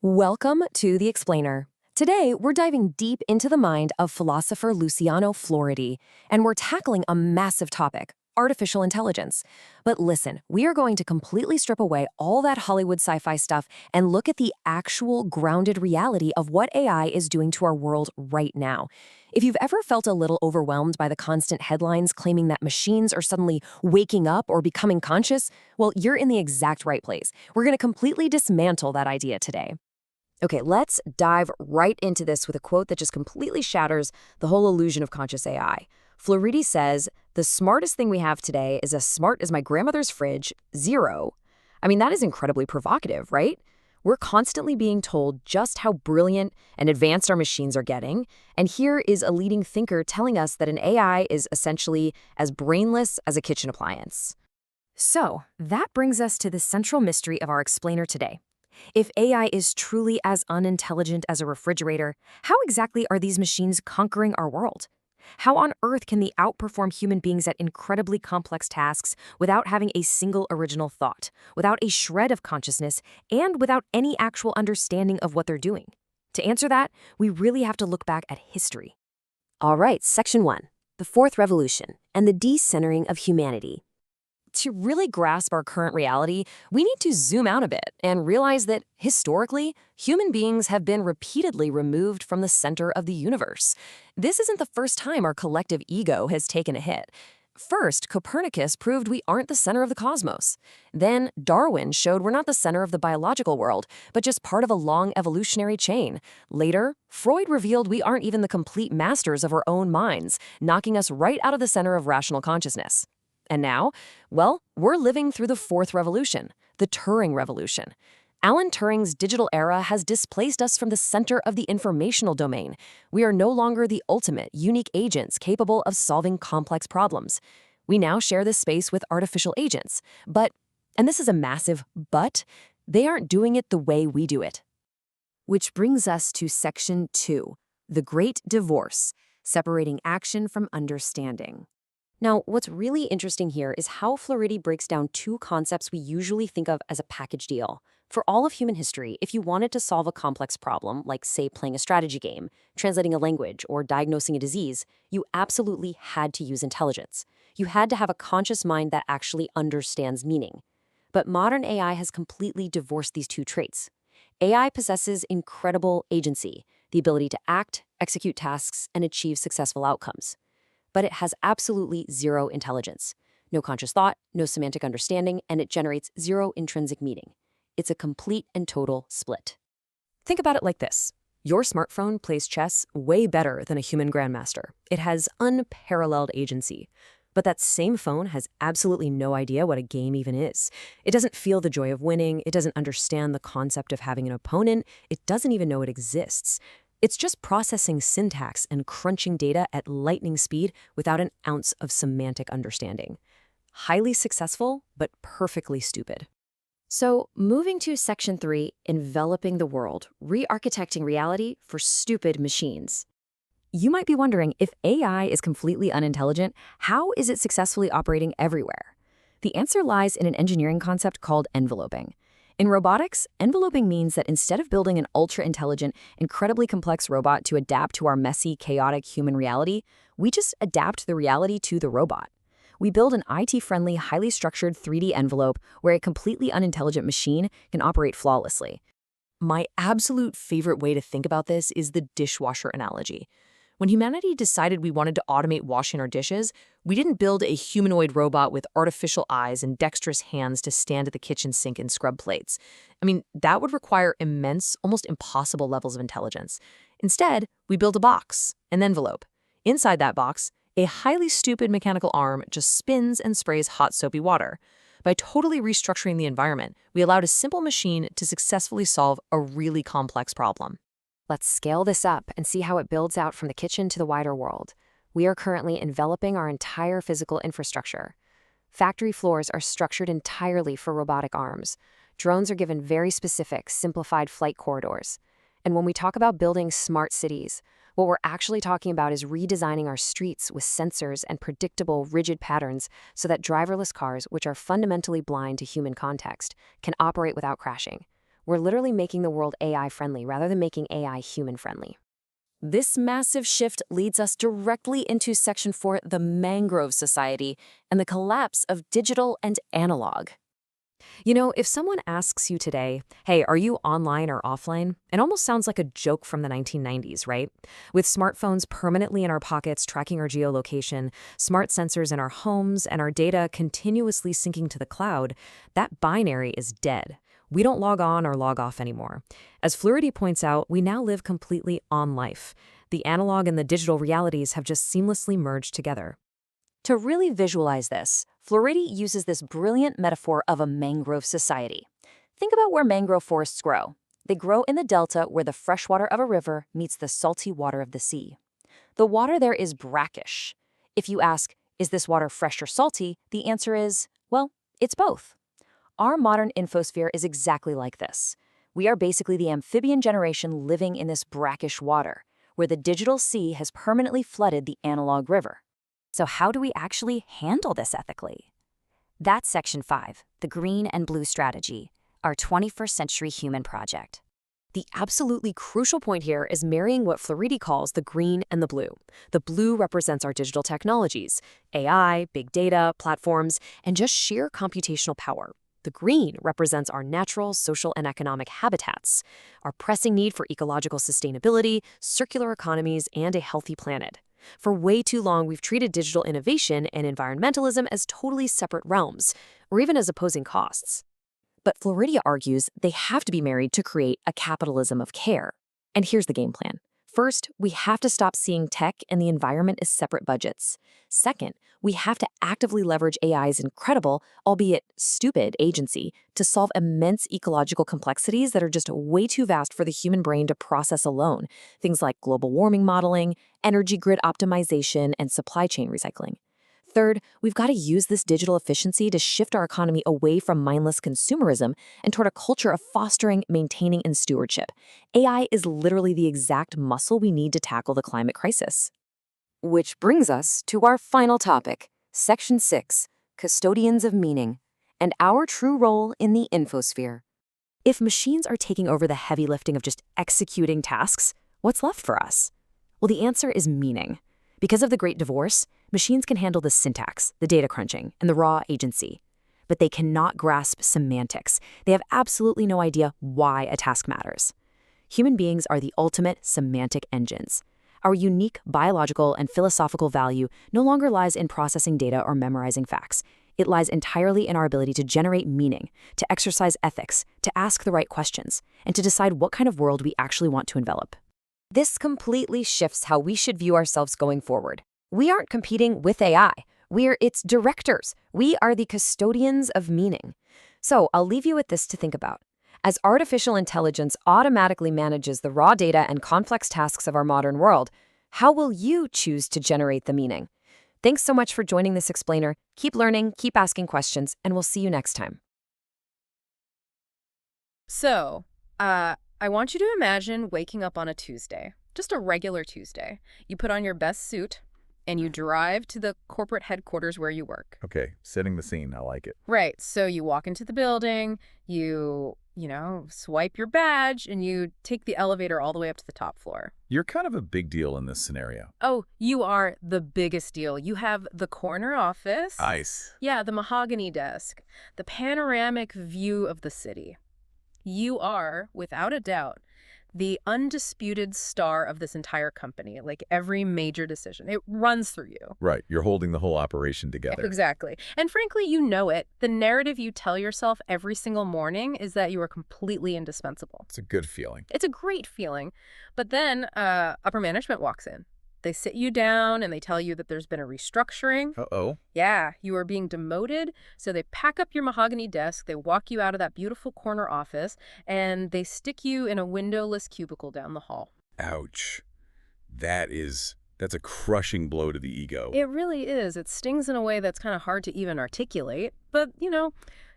Welcome to The Explainer. Today, we're diving deep into the mind of philosopher Luciano Floridi, and we're tackling a massive topic, artificial intelligence. But listen, we are going to completely strip away all that Hollywood sci-fi stuff and look at the actual grounded reality of what AI is doing to our world right now. If you've ever felt a little overwhelmed by the constant headlines claiming that machines are suddenly waking up or becoming conscious, well, you're in the exact right place. We're going to completely dismantle that idea today. Okay, let's dive right into this with a quote that just completely shatters the whole illusion of conscious AI. Floridi says, "The smartest thing we have today is as smart as my grandmother's fridge, zero." I mean, that is incredibly provocative, right? We're constantly being told just how brilliant and advanced our machines are getting, and here is a leading thinker telling us that an AI is essentially as brainless as a kitchen appliance. So, that brings us to the central mystery of our explainer today. If AI is truly as unintelligent as a refrigerator, how exactly are these machines conquering our world? How on earth can they outperform human beings at incredibly complex tasks without having a single original thought, without a shred of consciousness, and without any actual understanding of what they're doing? To answer that, we really have to look back at history. All right, Section 1, the Fourth Revolution and the Decentering of Humanity. To really grasp our current reality, we need to zoom out a bit and realize that, historically, human beings have been repeatedly removed from the center of the universe. This isn't the first time our collective ego has taken a hit. First, Copernicus proved we aren't the center of the cosmos. Then, Darwin showed we're not the center of the biological world, but just part of a long evolutionary chain. Later, Freud revealed we aren't even the complete masters of our own minds, knocking us right out of the center of rational consciousness. And now, well, we're living through the fourth revolution, the Turing revolution. Alan Turing's digital era has displaced us from the center of the informational domain. We are no longer the ultimate, unique agents capable of solving complex problems. We now share this space with artificial agents. But, and this is a massive but, they aren't doing it the way we do it. Which brings us to Section 2, the Great Divorce, separating action from understanding. Now, what's really interesting here is how Floridi breaks down two concepts we usually think of as a package deal. For all of human history, if you wanted to solve a complex problem, like, say, playing a strategy game, translating a language, or diagnosing a disease, you absolutely had to use intelligence. You had to have a conscious mind that actually understands meaning. But modern AI has completely divorced these two traits. AI possesses incredible agency, the ability to act, execute tasks, and achieve successful outcomes. But it has absolutely zero intelligence. No conscious thought, no semantic understanding, and it generates zero intrinsic meaning. It's a complete and total split. Think about it like this. Your smartphone plays chess way better than a human grandmaster. It has unparalleled agency. But that same phone has absolutely no idea what a game even is. It doesn't feel the joy of winning. It doesn't understand the concept of having an opponent. It doesn't even know it exists. It's just processing syntax and crunching data at lightning speed without an ounce of semantic understanding. Highly successful, but perfectly stupid. So, moving to Section 3, enveloping the world, re-architecting reality for stupid machines. You might be wondering, if AI is completely unintelligent, how is it successfully operating everywhere? The answer lies in an engineering concept called enveloping. In robotics, enveloping means that instead of building an ultra-intelligent, incredibly complex robot to adapt to our messy, chaotic human reality, we just adapt the reality to the robot. We build an IT-friendly, highly structured 3D envelope where a completely unintelligent machine can operate flawlessly. My absolute favorite way to think about this is the dishwasher analogy. When humanity decided we wanted to automate washing our dishes, we didn't build a humanoid robot with artificial eyes and dexterous hands to stand at the kitchen sink and scrub plates. I mean, that would require immense, almost impossible levels of intelligence. Instead, we built a box, an envelope. Inside that box, a highly stupid mechanical arm just spins and sprays hot soapy water. By totally restructuring the environment, we allowed a simple machine to successfully solve a really complex problem. Let's scale this up and see how it builds out from the kitchen to the wider world. We are currently enveloping our entire physical infrastructure. Factory floors are structured entirely for robotic arms. Drones are given very specific, simplified flight corridors. And when we talk about building smart cities, what we're actually talking about is redesigning our streets with sensors and predictable, rigid patterns so that driverless cars, which are fundamentally blind to human context, can operate without crashing. We're literally making the world AI-friendly rather than making AI human-friendly. This massive shift leads us directly into Section 4, the Mangrove Society, and the collapse of digital and analog. You know, if someone asks you today, hey, are you online or offline? It almost sounds like a joke from the 1990s, right? With smartphones permanently in our pockets tracking our geolocation, smart sensors in our homes, and our data continuously syncing to the cloud, that binary is dead. We don't log on or log off anymore. As Fluidity points out, we now live completely on life. The analog and the digital realities have just seamlessly merged together. To really visualize this, Floridi uses this brilliant metaphor of a mangrove society. Think about where mangrove forests grow. They grow in the delta where the fresh water of a river meets the salty water of the sea. The water there is brackish. If you ask, is this water fresh or salty, the answer is, well, it's both. Our modern infosphere is exactly like this. We are basically the amphibian generation living in this brackish water, where the digital sea has permanently flooded the analog river. So how do we actually handle this ethically? That's Section 5, the Green and Blue Strategy, our 21st century human project. The absolutely crucial point here is marrying what Floridi calls the green and the blue. The blue represents our digital technologies, AI, big data, platforms, and just sheer computational power. The green represents our natural, social, and economic habitats, our pressing need for ecological sustainability, circular economies, and a healthy planet. For way too long, we've treated digital innovation and environmentalism as totally separate realms, or even as opposing costs. But Floridia argues they have to be married to create a capitalism of care. And here's the game plan. First, we have to stop seeing tech and the environment as separate budgets. Second, we have to actively leverage AI's incredible, albeit stupid, agency to solve immense ecological complexities that are just way too vast for the human brain to process alone. Things like global warming modeling, energy grid optimization, and supply chain recycling. Third, we've got to use this digital efficiency to shift our economy away from mindless consumerism and toward a culture of fostering, maintaining, and stewardship. AI is literally the exact muscle we need to tackle the climate crisis. Which brings us to our final topic, Section 6, Custodians of Meaning, and our true role in the infosphere. If machines are taking over the heavy lifting of just executing tasks, what's left for us? Well, the answer is meaning. Because of the Great Divorce, machines can handle the syntax, the data crunching, and the raw agency. But they cannot grasp semantics. They have absolutely no idea why a task matters. Human beings are the ultimate semantic engines. Our unique biological and philosophical value no longer lies in processing data or memorizing facts. It lies entirely in our ability to generate meaning, to exercise ethics, to ask the right questions, and to decide what kind of world we actually want to envelop. This completely shifts how we should view ourselves going forward. We aren't competing with AI. We're its directors. We are the custodians of meaning. So I'll leave you with this to think about. As artificial intelligence automatically manages the raw data and complex tasks of our modern world, how will you choose to generate the meaning? Thanks so much for joining this explainer. Keep learning, keep asking questions, and we'll see you next time. So, I want you to imagine waking up on a Tuesday, just a regular Tuesday. You put on your best suit and you drive to the corporate headquarters where you work. Okay, setting the scene. I like it. Right. So you walk into the building, you swipe your badge, and you take the elevator all the way up to the top floor. You're kind of a big deal in this scenario. Oh, you are the biggest deal. You have the corner office. Nice. Yeah, the mahogany desk, the panoramic view of the city. You are, without a doubt, the undisputed star of this entire company. Like every major decision, it runs through you. Right. You're holding the whole operation together. Exactly. And frankly, you know it. The narrative you tell yourself every single morning is that you are completely indispensable. It's a good feeling. It's a great feeling. But then upper management walks in. They sit you down and they tell you that there's been a restructuring. Uh-oh. Yeah, you are being demoted. So they pack up your mahogany desk, they walk you out of that beautiful corner office, and they stick you in a windowless cubicle down the hall. Ouch. That's a crushing blow to the ego. It really is. It stings in a way that's kind of hard to even articulate. But,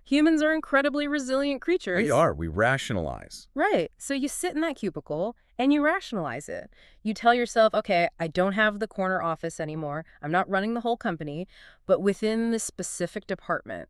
humans are incredibly resilient creatures. We are. We rationalize. Right. So you sit in that cubicle and you rationalize it. You tell yourself, okay, I don't have the corner office anymore. I'm not running the whole company. But within this specific department,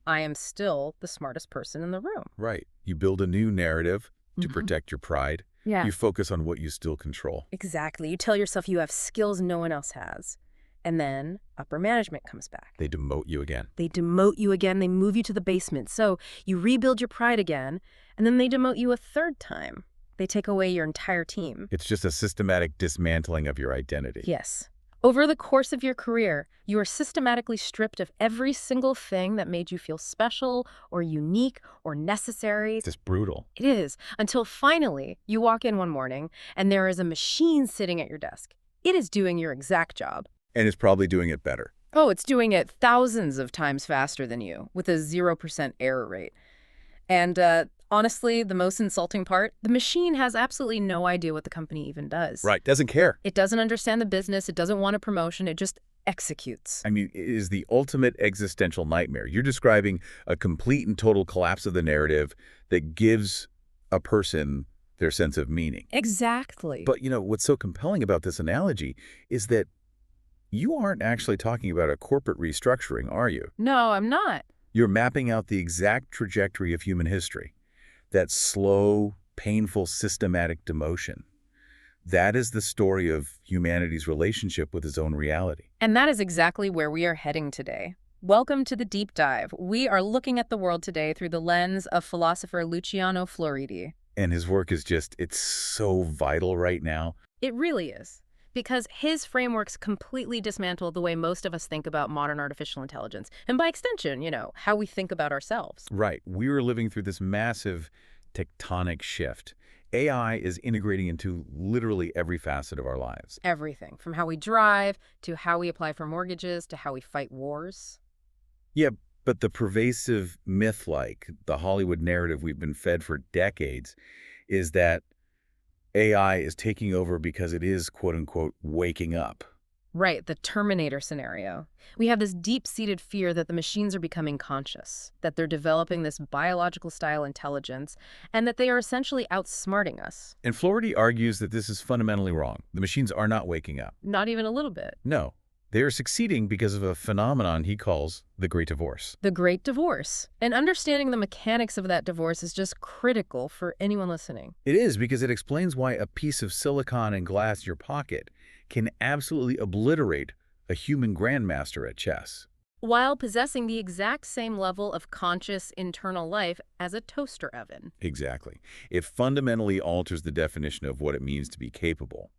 I am still the smartest person in the room. Right. You build a new narrative to Mhm. protect your pride. Yeah. You focus on what you still control. Exactly. You tell yourself you have skills no one else has. And then upper management comes back. They demote you again. They demote you again. They move you to the basement. So you rebuild your pride again, and then they demote you a third time. They take away your entire team. It's just a systematic dismantling of your identity. Yes. Over the course of your career, you are systematically stripped of every single thing that made you feel special or unique or necessary. It's just brutal. It is, until finally you walk in one morning and there is a machine sitting at your desk. It is doing your exact job. And it's probably doing it better. Oh, it's doing it thousands of times faster than you with a 0% error rate. And honestly, the most insulting part, the machine has absolutely no idea what the company even does. Right. Doesn't care. It doesn't understand the business. It doesn't want a promotion. It just executes. I mean, it is the ultimate existential nightmare. You're describing a complete and total collapse of the narrative that gives a person their sense of meaning. Exactly. But, what's so compelling about this analogy is that you aren't actually talking about a corporate restructuring, are you? No, I'm not. You're mapping out the exact trajectory of human history, that slow, painful, systematic demotion. That is the story of humanity's relationship with its own reality. And that is exactly where we are heading today. Welcome to the deep dive. We are looking at the world today through the lens of philosopher Luciano Floridi. And his work is it's so vital right now. It really is. Because his frameworks completely dismantle the way most of us think about modern artificial intelligence. And by extension, how we think about ourselves. Right. We are living through this massive tectonic shift. AI is integrating into literally every facet of our lives. Everything, from how we drive, to how we apply for mortgages, to how we fight wars. Yeah, but the pervasive myth, like the Hollywood narrative we've been fed for decades, is that AI is taking over because it is, quote-unquote, waking up. Right, the Terminator scenario. We have this deep-seated fear that the machines are becoming conscious, that they're developing this biological-style intelligence, and that they are essentially outsmarting us. And Floridi argues that this is fundamentally wrong. The machines are not waking up. Not even a little bit. No. They are succeeding because of a phenomenon he calls the Great Divorce. The Great Divorce. And understanding the mechanics of that divorce is just critical for anyone listening. It is, because it explains why a piece of silicon and glass in your pocket can absolutely obliterate a human grandmaster at chess. While possessing the exact same level of conscious internal life as a toaster oven. Exactly. It fundamentally alters the definition of what it means to be capable.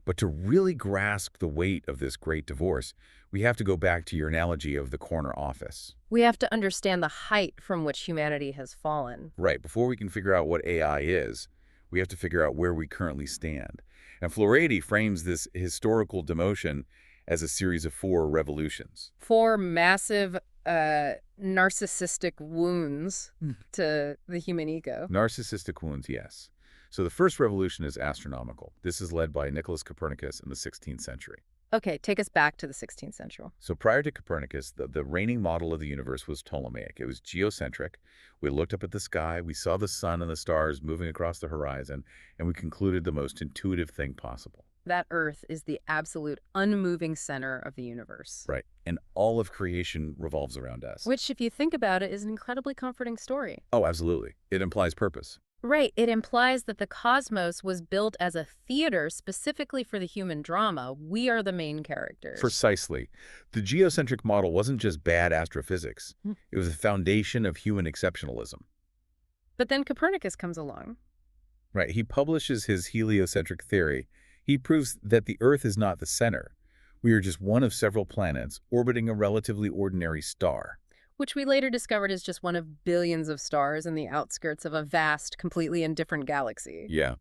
But to really grasp the weight of this great divorce, we have to go back to your analogy of the corner office. We have to understand the height from which humanity has fallen. Right. Before we can figure out what AI is, we have to figure out where we currently stand. And Floridi frames this historical demotion as a series of 4 revolutions. 4 massive narcissistic wounds to the human ego. Narcissistic wounds, yes. So the first revolution is astronomical. This is led by Nicholas Copernicus in the 16th century. Okay, take us back to the 16th century. So prior to Copernicus, the reigning model of the universe was Ptolemaic. It was geocentric. We looked up at the sky, we saw the sun and the stars moving across the horizon, and we concluded the most intuitive thing possible. That Earth is the absolute unmoving center of the universe. Right. And all of creation revolves around us. Which, if you think about it, is an incredibly comforting story. Oh, absolutely. It implies purpose. Right. It implies that the cosmos was built as a theater specifically for the human drama. We are the main characters. Precisely. The geocentric model wasn't just bad astrophysics. It was the foundation of human exceptionalism. But then Copernicus comes along. Right. He publishes his heliocentric theory. He proves that the Earth is not the center. We are just one of several planets orbiting a relatively ordinary star. Which we later discovered is just one of billions of stars in the outskirts of a vast, completely indifferent galaxy. Yeah.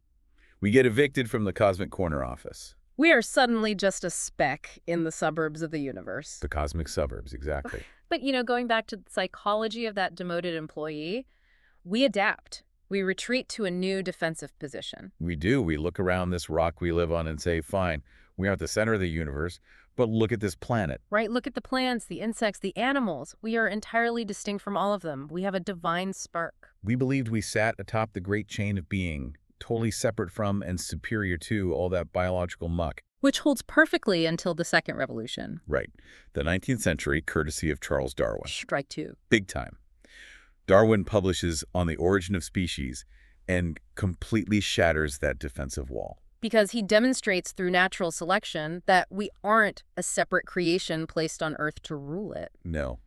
We get evicted from the cosmic corner office. We are suddenly just a speck in the suburbs of the universe. The cosmic suburbs, exactly. But, going back to the psychology of that demoted employee, we adapt. We retreat to a new defensive position. We do. We look around this rock we live on and say, fine, we aren't the center of the universe, but look at this planet. Right, look at the plants, the insects, the animals. We are entirely distinct from all of them. We have a divine spark. We believed we sat atop the great chain of being, totally separate from and superior to all that biological muck. which holds perfectly until the second revolution. Right. The 19th century, courtesy of Charles Darwin. Strike two. Big time. Darwin publishes On the Origin of Species and completely shatters that defensive wall. Because he demonstrates through natural selection that we aren't a separate creation placed on Earth to rule it. No.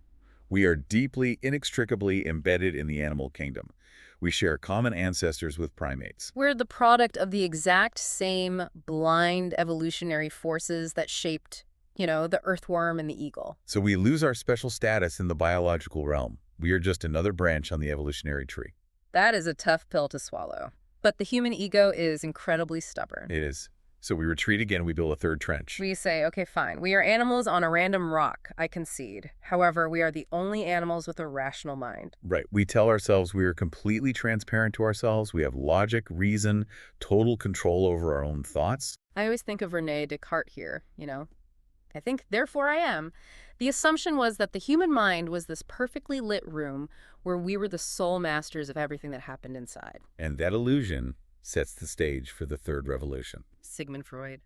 We are deeply, inextricably embedded in the animal kingdom. We share common ancestors with primates. We're the product of the exact same blind evolutionary forces that shaped, the earthworm and the eagle. So we lose our special status in the biological realm. We are just another branch on the evolutionary tree. That is a tough pill to swallow. But the human ego is incredibly stubborn. It is. So we retreat again, we build a third trench. We say, okay, fine. We are animals on a random rock, I concede. However, we are the only animals with a rational mind. Right. We tell ourselves we are completely transparent to ourselves. We have logic, reason, total control over our own thoughts. I always think of René Descartes here, I think, therefore I am. The assumption was that the human mind was this perfectly lit room where we were the sole masters of everything that happened inside. And that illusion sets the stage for the third revolution. Sigmund Freud.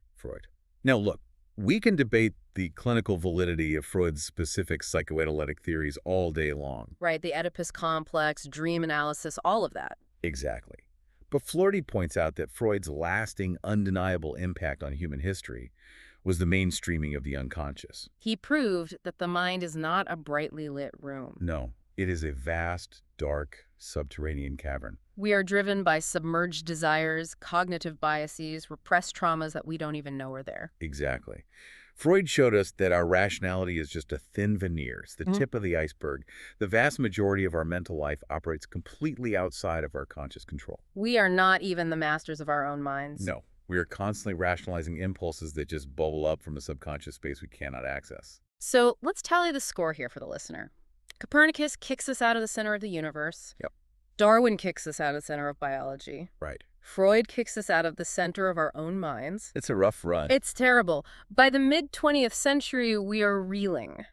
Now, look, we can debate the clinical validity of Freud's specific psychoanalytic theories all day long. Right, the Oedipus complex, dream analysis, all of that. Exactly. But Florey points out that Freud's lasting, undeniable impact on human history was the mainstreaming of the unconscious. He proved that the mind is not a brightly lit room. No, it is a vast, dark, subterranean cavern. We are driven by submerged desires, cognitive biases, repressed traumas that we don't even know are there. Exactly. Freud showed us that our rationality is just a thin veneer, it's the tip of the iceberg. The vast majority of our mental life operates completely outside of our conscious control. We are not even the masters of our own minds. No, we are constantly rationalizing impulses that just bubble up from a subconscious space we cannot access. So let's tally the score here for the listener. Copernicus kicks us out of the center of the universe. Yep. Darwin kicks us out of the center of biology. Right. Freud kicks us out of the center of our own minds. It's a rough run. It's terrible. By the mid-20th century, we are reeling.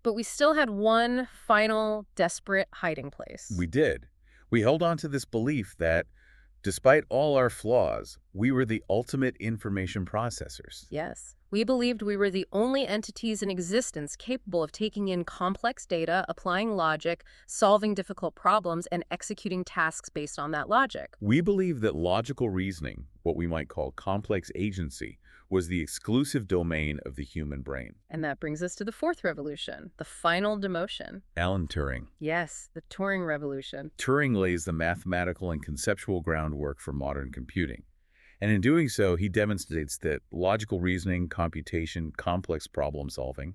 But we still had one final, desperate hiding place. We did. We held on to this belief that, despite all our flaws, we were the ultimate information processors. Yes. We believed we were the only entities in existence capable of taking in complex data, applying logic, solving difficult problems, and executing tasks based on that logic. We believed that logical reasoning, what we might call complex agency, was the exclusive domain of the human brain. And that brings us to the fourth revolution, the final demotion. Alan Turing. Yes, the Turing revolution. Turing lays the mathematical and conceptual groundwork for modern computing. And in doing so, he demonstrates that logical reasoning, computation, complex problem solving,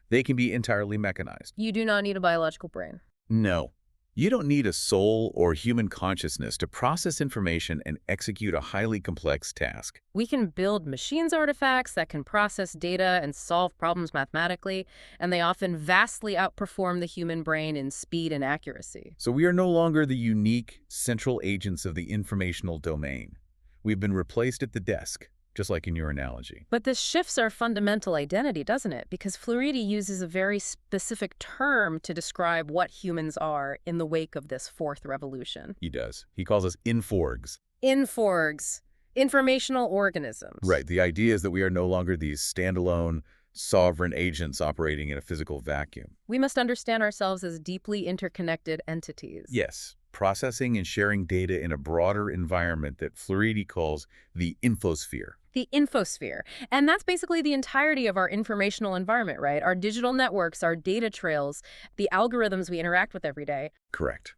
they can be entirely mechanized. You do not need a biological brain. No. You don't need a soul or human consciousness to process information and execute a highly complex task. We can build machines artifacts that can process data and solve problems mathematically, and they often vastly outperform the human brain in speed and accuracy. So we are no longer the unique central agents of the informational domain. We've been replaced at the desk, just like in your analogy. But this shifts our fundamental identity, doesn't it? Because Florey uses a very specific term to describe what humans are in the wake of this fourth revolution. He does. He calls us inforgs. Inforgs, informational organisms. Right. The idea is that we are no longer these standalone, sovereign agents operating in a physical vacuum. We must understand ourselves as deeply interconnected entities. Yes. Processing and sharing data in a broader environment that Florey calls the infosphere. The infosphere. And that's basically the entirety of our informational environment, right? Our digital networks, our data trails, the algorithms we interact with every day. Correct.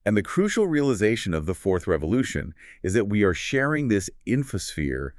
And the crucial realization of the fourth revolution is that we are sharing this infosphere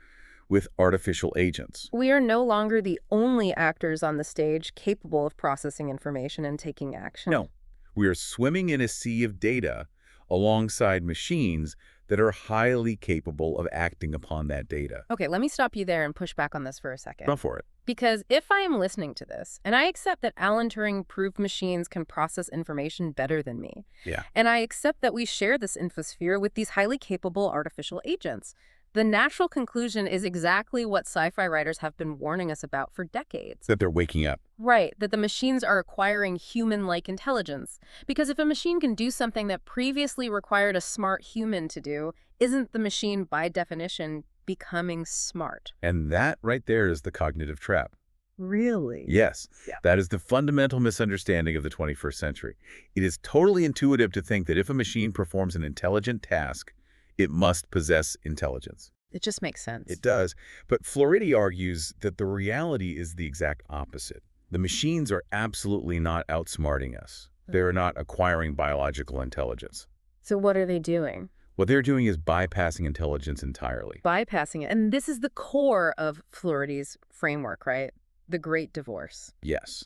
with artificial agents. We are no longer the only actors on the stage capable of processing information and taking action. No. We are swimming in a sea of data alongside machines that are highly capable of acting upon that data. Okay, let me stop you there and push back on this for a second. Go for it. Because if I am listening to this, and I accept that Alan Turing proved machines can process information better than me, and I accept that we share this infosphere with these highly capable artificial agents, the natural conclusion is exactly what sci-fi writers have been warning us about for decades. That they're waking up. Right, that the machines are acquiring human-like intelligence. Because if a machine can do something that previously required a smart human to do, isn't the machine, by definition, becoming smart. And that right there is the cognitive trap. Really? Yes, Yeah. that is the fundamental misunderstanding of the 21st century. It is totally intuitive to think that if a machine performs an intelligent task, it must possess intelligence. It just makes sense. It does, but Floridi argues that the reality is the exact opposite. The machines are absolutely not outsmarting us. They are not acquiring biological intelligence. So what are they doing? What they're doing is bypassing intelligence entirely. Bypassing it. And this is the core of Floridi's framework, right? The Great Divorce. Yes,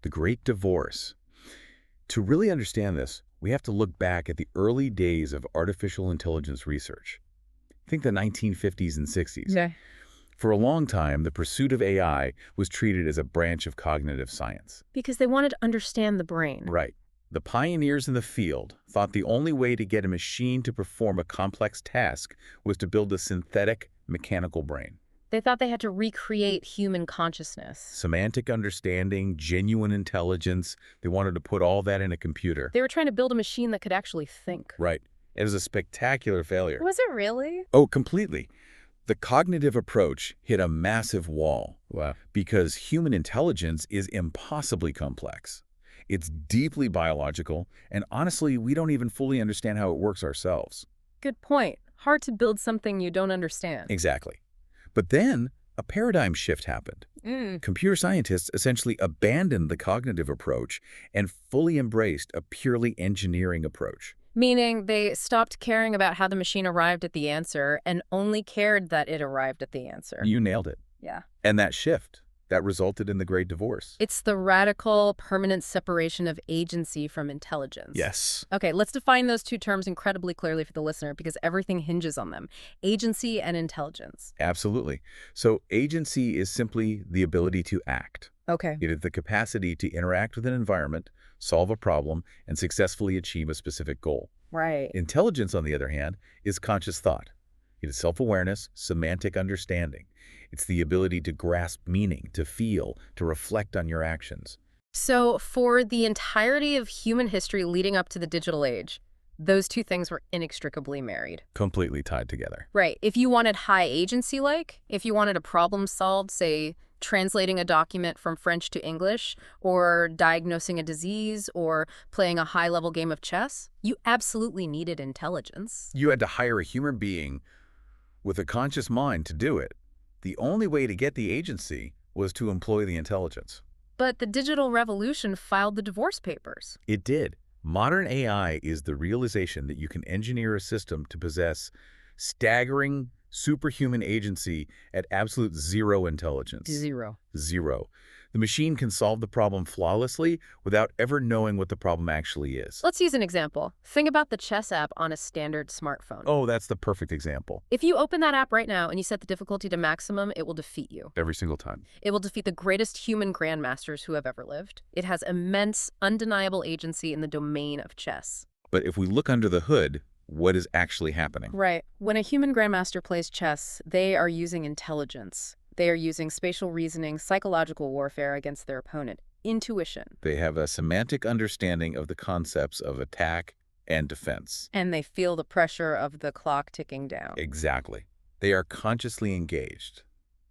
the Great Divorce. To really understand this, we have to look back at the early days of artificial intelligence research. Think the 1950s and 60s. Yeah. For a long time, the pursuit of AI was treated as a branch of cognitive science. Because they wanted to understand the brain. Right. The pioneers in the field thought the only way to get a machine to perform a complex task was to build a synthetic mechanical brain. They thought they had to recreate human consciousness. Semantic understanding, genuine intelligence, they wanted to put all that in a computer. They were trying to build a machine that could actually think. Right. It was a spectacular failure. Was it really? Oh, completely. The cognitive approach hit a massive wall. Wow. Because human intelligence is impossibly complex. It's deeply biological, and honestly, we don't even fully understand how it works ourselves. Good point. Hard to build something you don't understand. Exactly. But then, a paradigm shift happened. Computer scientists essentially abandoned the cognitive approach and fully embraced a purely engineering approach. Meaning they stopped caring about how the machine arrived at the answer and only cared that it arrived at the answer. You nailed it. Yeah. And that shift, that resulted in the Great Divorce. It's the radical, permanent separation of agency from intelligence. Yes. Okay, let's define those two terms incredibly clearly for the listener because everything hinges on them. Agency and intelligence. Absolutely. So agency is simply the ability to act. Okay. It is the capacity to interact with an environment, solve a problem, and successfully achieve a specific goal. Right. Intelligence, on the other hand, is conscious thought. It is self-awareness, semantic understanding. It's the ability to grasp meaning, to feel, to reflect on your actions. So for the entirety of human history leading up to the digital age, those two things were inextricably married. Completely tied together. Right. If you wanted high agency, if you wanted a problem solved, say, translating a document from French to English, or diagnosing a disease, or playing a high-level game of chess, you absolutely needed intelligence. You had to hire a human being with a conscious mind to do it. The only way to get the agency was to employ the intelligence. But the digital revolution filed the divorce papers. It did. Modern AI is the realization that you can engineer a system to possess staggering, superhuman agency at absolute zero intelligence. Zero. Zero. The machine can solve the problem flawlessly without ever knowing what the problem actually is. Let's use an example. Think about the chess app on a standard smartphone. Oh, that's the perfect example. If you open that app right now and you set the difficulty to maximum, it will defeat you. Every single time. It will defeat the greatest human grandmasters who have ever lived. It has immense, undeniable agency in the domain of chess. But if we look under the hood, what is actually happening? Right. When a human grandmaster plays chess, they are using intelligence. They are using spatial reasoning, psychological warfare against their opponent, intuition. They have a semantic understanding of the concepts of attack and defense. And they feel the pressure of the clock ticking down. Exactly. They are consciously engaged.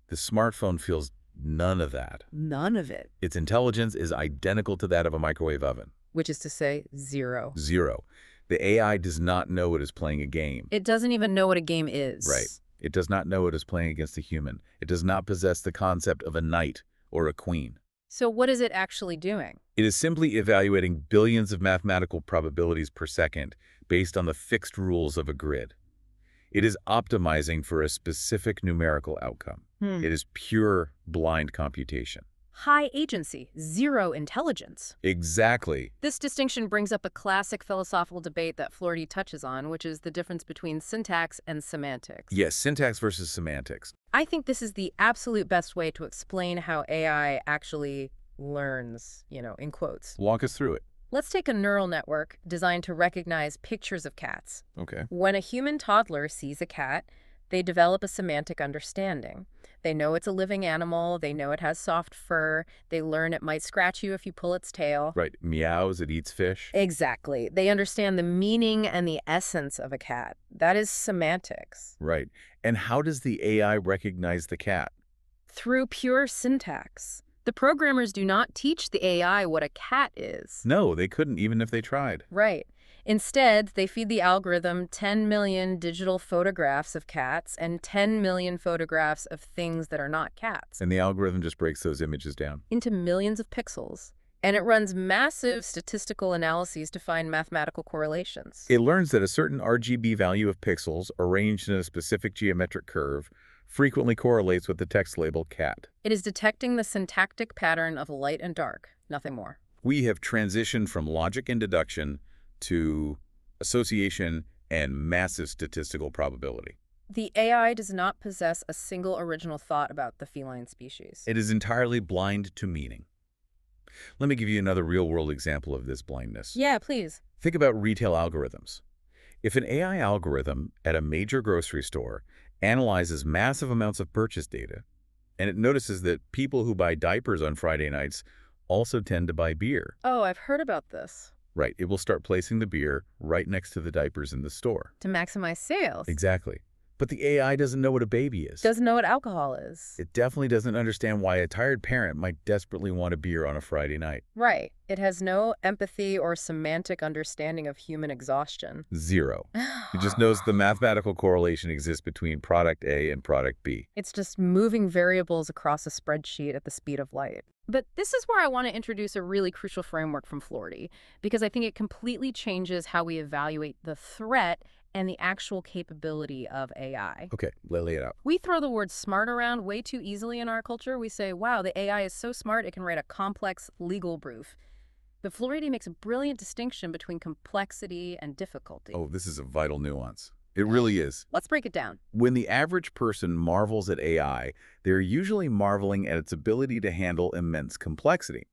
The smartphone feels none of that. None of it. Its intelligence is identical to that of a microwave oven. Which is to say, zero. Zero. The AI does not know it is playing a game. It doesn't even know what a game is. Right. It does not know it is playing against a human. It does not possess the concept of a knight or a queen. So what is it actually doing? It is simply evaluating billions of mathematical probabilities per second based on the fixed rules of a grid. It is optimizing for a specific numerical outcome. It is pure blind computation. High agency, zero intelligence. Exactly. This distinction brings up a classic philosophical debate that Floridi touches on, which is the difference between syntax and semantics. Yes, syntax versus semantics. I think this is the absolute best way to explain how AI actually learns, in quotes. Walk us through it. Let's take a neural network designed to recognize pictures of cats. Okay. When a human toddler sees a cat, They develop a semantic understanding. They know it's a living animal. They know it has soft fur. They learn it might scratch you if you pull its tail. Right. Meows, it eats fish. Exactly. They understand the meaning and the essence of a cat. That is semantics. Right. And how does the AI recognize the cat? Through pure syntax. The programmers do not teach the AI what a cat is. No, they couldn't even if they tried. Right. Instead, they feed the algorithm 10 million digital photographs of cats and 10 million photographs of things that are not cats And the algorithm just breaks those images down. into millions of pixels. And it runs massive statistical analyses to find mathematical correlations. It learns that a certain RGB value of pixels arranged in a specific geometric curve frequently correlates with the text label cat. It is detecting the syntactic pattern of light and dark, nothing more. We have transitioned from logic and deduction to association and massive statistical probability. The AI does not possess a single original thought about the feline species. It is entirely blind to meaning. Let me give you another real-world example of this blindness. Yeah, please. Think about retail algorithms. If an AI algorithm at a major grocery store analyzes massive amounts of purchase data, and it notices that people who buy diapers on Friday nights also tend to buy beer. Oh, I've heard about this. Right, it will start placing the beer right next to the diapers in the store. To maximize sales. Exactly. But the AI doesn't know what a baby is. Doesn't know what alcohol is. It definitely doesn't understand why a tired parent might desperately want a beer on a Friday night. Right. It has no empathy or semantic understanding of human exhaustion. Zero. It just knows the mathematical correlation exists between product A and product B. It's just moving variables across a spreadsheet at the speed of light. But this is where I want to introduce a really crucial framework from Florida, because I think it completely changes how we evaluate the threat and the actual capability of AI. Okay, lay it out. We throw the word smart around way too easily in our culture. We say, wow, the AI is so smart it can write a complex legal brief. But Florida makes a brilliant distinction between complexity and difficulty. Oh, this is a vital nuance. It really is. Let's break it down. When the average person marvels at AI, they're usually marveling at its ability to handle immense complexity.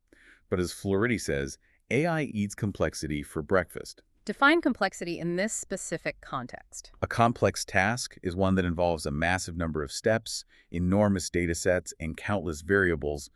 But as Florida says, AI eats complexity for breakfast. Define complexity in this specific context. A complex task is one that involves a massive number of steps, enormous data sets, and countless variables,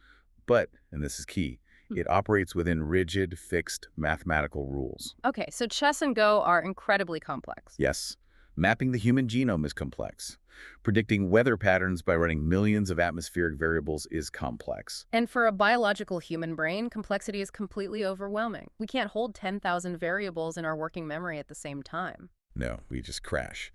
but, and this is key, it operates within rigid, fixed mathematical rules. Okay, so chess and Go are incredibly complex. Yes, mapping the human genome is complex. Predicting weather patterns by running millions of atmospheric variables is complex. And for a biological human brain, complexity is completely overwhelming. We can't hold 10,000 variables in our working memory at the same time. No, we just crash.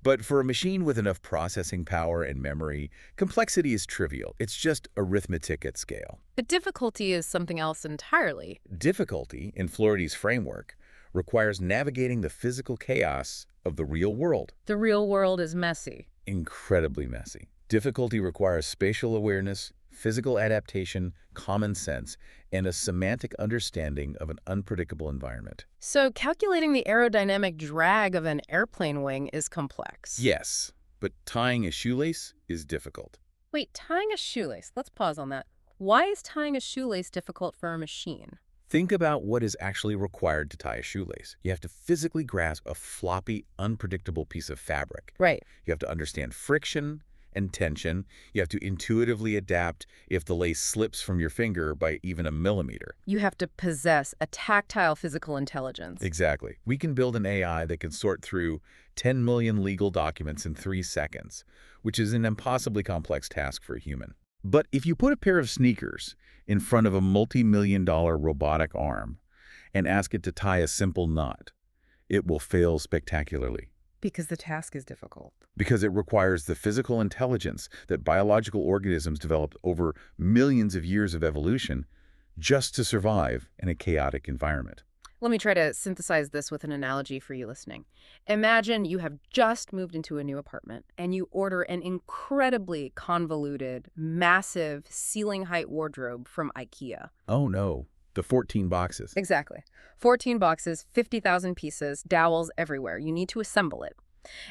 But for a machine with enough processing power and memory, complexity is trivial. It's just arithmetic at scale. The difficulty is something else entirely. Difficulty, in Florida's framework, requires navigating the physical chaos of the real world. The real world is messy. Incredibly messy. Difficulty requires spatial awareness, physical adaptation, common sense, and a semantic understanding of an unpredictable environment. So calculating the aerodynamic drag of an airplane wing is complex. Yes, but tying a shoelace is difficult. Wait, tying a shoelace. Let's pause on that. Why is tying a shoelace difficult for a machine? Think about what is actually required to tie a shoelace. You have to physically grasp a floppy, unpredictable piece of fabric. Right. You have to understand friction and tension. You have to intuitively adapt if the lace slips from your finger by even a millimeter. You have to possess a tactile physical intelligence. Exactly. We can build an AI that can sort through 10 million legal documents in 3 seconds, which is an impossibly complex task for a human. But if you put a pair of sneakers in front of a multi-million-dollar robotic arm and ask it to tie a simple knot, it will fail spectacularly. Because the task is difficult. Because it requires the physical intelligence that biological organisms developed over millions of years of evolution just to survive in a chaotic environment. Let me try to synthesize this with an analogy for you listening. Imagine you have just moved into a new apartment and you order an incredibly convoluted, massive ceiling-height wardrobe from IKEA. Oh no, the 14 boxes. Exactly. 14 boxes, 50,000 pieces, dowels everywhere. You need to assemble it.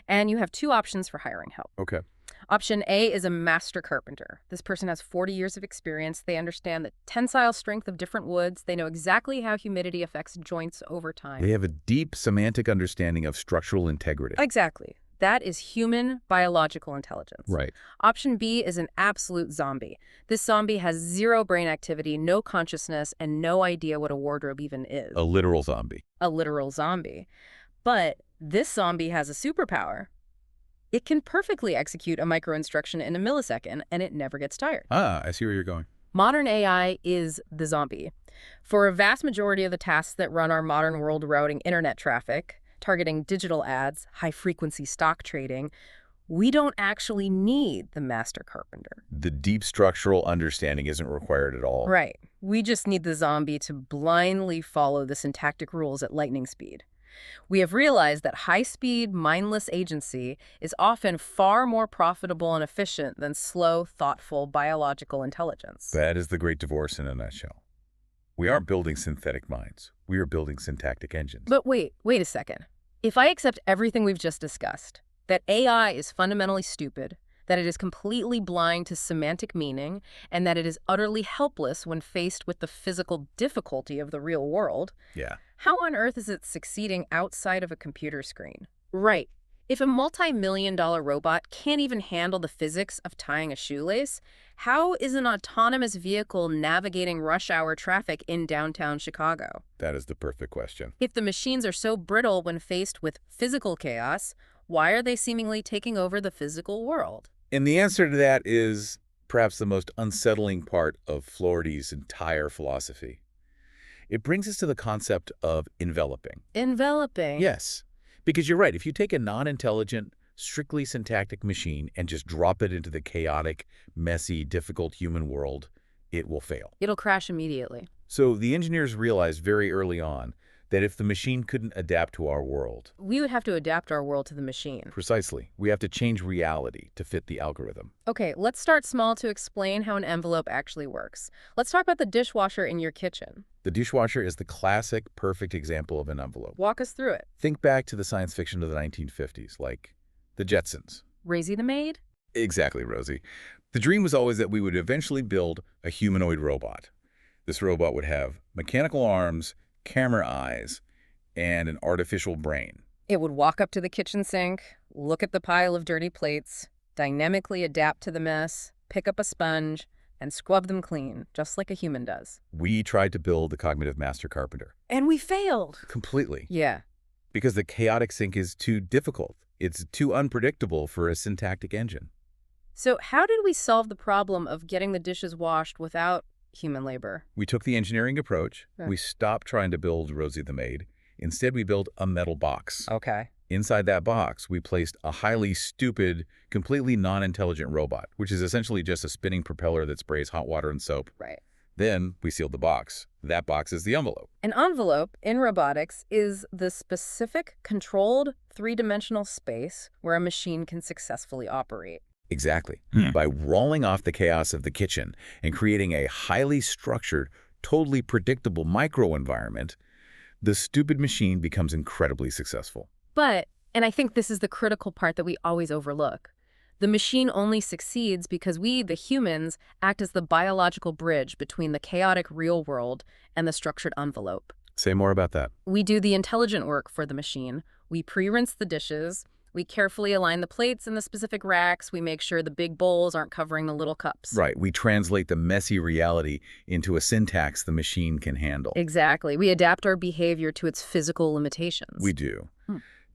And you have 2 options for hiring help. Okay. Option A is a master carpenter. This person has 40 years of experience. They understand the tensile strength of different woods. They know exactly how humidity affects joints over time. They have a deep semantic understanding of structural integrity. Exactly. That is human biological intelligence. Right. Option B is an absolute zombie. This zombie has zero brain activity, no consciousness, and no idea what a wardrobe even is. A literal zombie. A literal zombie. But this zombie has a superpower. It can perfectly execute a microinstruction in a millisecond, and it never gets tired. Ah, I see where you're going. Modern AI is the zombie. For a vast majority of the tasks that run our modern world, routing internet traffic, targeting digital ads, high-frequency stock trading, we don't actually need the master carpenter. The deep structural understanding isn't required at all. Right. We just need the zombie to blindly follow the syntactic rules at lightning speed. We have realized that high-speed, mindless agency is often far more profitable and efficient than slow, thoughtful, biological intelligence. That is the great divorce in a nutshell. We aren't building synthetic minds. We are building syntactic engines. But wait a second. If I accept everything we've just discussed, that AI is fundamentally stupid, that it is completely blind to semantic meaning, and that it is utterly helpless when faced with the physical difficulty of the real world, Yeah. how on earth is it succeeding outside of a computer screen? Right. If a multi-million-dollar robot can't even handle the physics of tying a shoelace, how is an autonomous vehicle navigating rush hour traffic in downtown Chicago? That is the perfect question. If the machines are so brittle when faced with physical chaos, why are they seemingly taking over the physical world? And the answer to that is perhaps the most unsettling part of Floridi's entire philosophy. It brings us to the concept of enveloping. Enveloping? Yes, because you're right. If you take a non-intelligent, strictly syntactic machine and just drop it into the chaotic, messy, difficult human world, it will fail. It'll crash immediately. So the engineers realized very early on that if the machine couldn't adapt to our world, We would have to adapt our world to the machine. precisely, we have to change reality to fit the algorithm. Okay, let's start small to explain how an envelope actually works. Let's talk about the dishwasher in your kitchen. The dishwasher is the classic, perfect example of an envelope. Walk us through it. Think back to the science fiction of the 1950s, like the Jetsons. Raise the maid? Exactly, Rosie. The dream was always that we would eventually build a humanoid robot. This robot would have mechanical arms, camera eyes, and an artificial brain. It would walk up to the kitchen sink, look at the pile of dirty plates, dynamically adapt to the mess, pick up a sponge, and scrub them clean, just like a human does. We tried to build the cognitive master carpenter. And we failed. Completely. Yeah. Because the chaotic sink is too difficult. It's too unpredictable for a syntactic engine. So how did we solve the problem of getting the dishes washed without human labor? We took the engineering approach. Yeah. We stopped trying to build Rosie the maid. Instead, we built a metal box. Okay. Inside that box, we placed a highly stupid, completely non-intelligent robot, which is essentially just a spinning propeller that sprays hot water and soap. Right. Then we sealed the box. That box is the envelope. An envelope in robotics is the specific, controlled, three-dimensional space where a machine can successfully operate. Exactly. By rolling off the chaos of the kitchen and creating a highly structured, totally predictable microenvironment, the stupid machine becomes incredibly successful. But, and I think this is the critical part that we always overlook, the machine only succeeds because we, the humans, act as the biological bridge between the chaotic real world and the structured envelope. Say more about that. We do the intelligent work for the machine. We pre-rinse the dishes. We carefully align the plates in the specific racks. We make sure the big bowls aren't covering the little cups. Right. We translate the messy reality into a syntax the machine can handle. Exactly. We adapt our behavior to its physical limitations. We do.